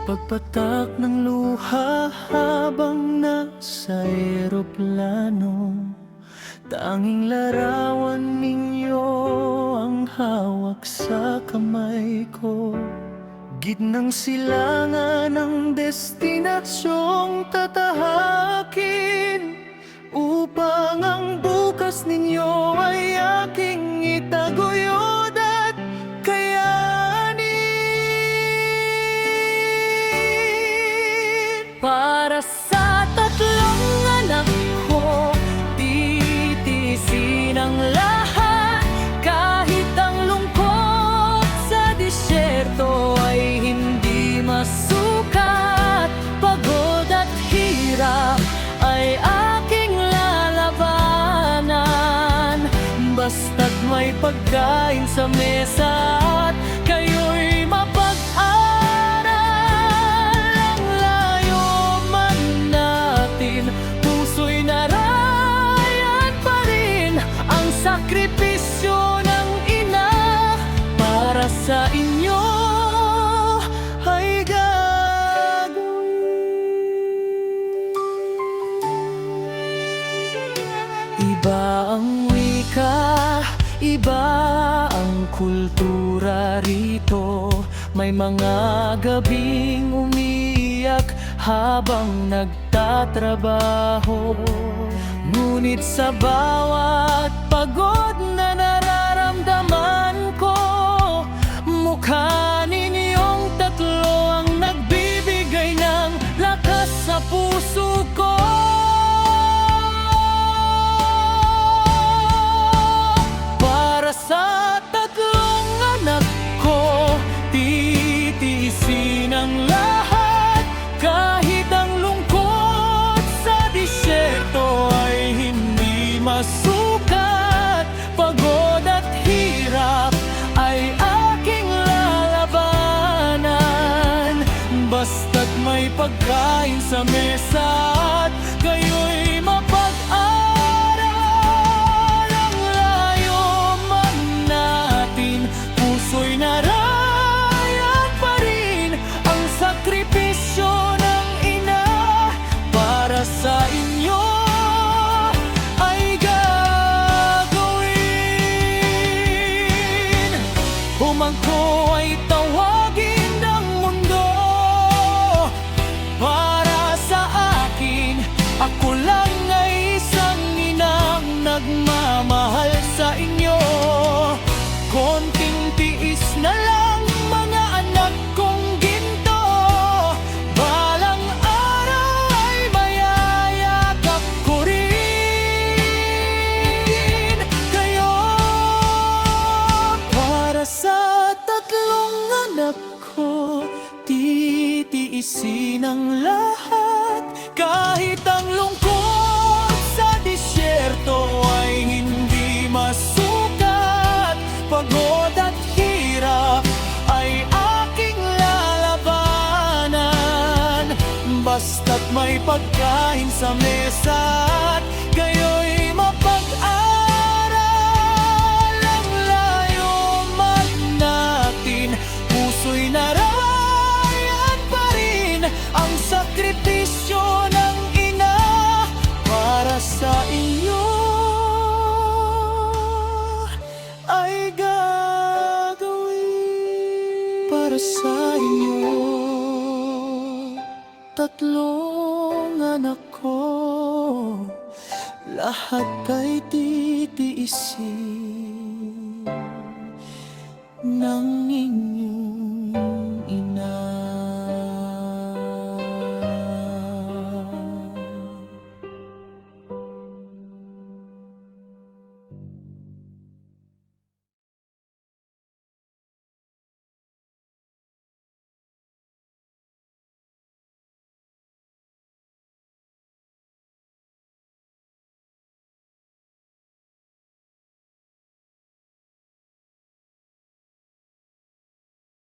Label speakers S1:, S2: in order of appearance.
S1: Pagpatak ng luha habang nasa eroplano, tanging larawan ninyo ang hawak sa kamay ko. Gitnang silangan ng destinasyong tatahakin, upang ang bukas ninyo ay aking itaguyod at kayanin. Para sa tatlong anak ko, titiisin ang lahat. Kahit ang lungkot sa disyerto ay hindi masukat. Pagod at hirap ay aking lalabanan, basta't may pagkain sa mesa at kayo'y mapag-aral. Ang layo man natin, puso'y narayan pa rin ang sakripisyo ng ina. Para sa inyo ay iba ang wika, iba ang kultura rito. May mga gabing umiiyak habang nagtatrabaho. Ngunit sa bawat pagod na nararamdaman ko, mukha ninyong tatlo ang nagbibigay ng lakas sa puso ko. Sa tatlong anak ko, titiisin ang lahat. Kahit ang lungkot sa disyerto ay hindi masukat. Pagod at hirap ay aking lalabanan, basta't may pagkain sa mesa at kayo'y mapag-aral. Puso'y narayan pa rin ang sakripisyo ng ina. Para sa inyo ay gagawin. Humangko ay tawagin ng mundo. Para sa akin, ako lang ay isang inang nagmamahal sa inyo. Konting tiis na lang, mga anak kong ginto. Balang araw ay mayayakap ko rin kayo. Para sa tatlong anak ko, titiisin ang lahat. Kahit ang lungkot sa disyerto ay hindi masukat. Pagod at hirap ay aking lalabanan, basta't may pagkain sa mesa at kayo'y mapag-aral. Ang layo man natin, puso'y narayan pa rin ang sakripisyo ng ina. Para sa inyo ay gagawin. Para sa inyo, tatlong anak ko, lahat ay titiisin ng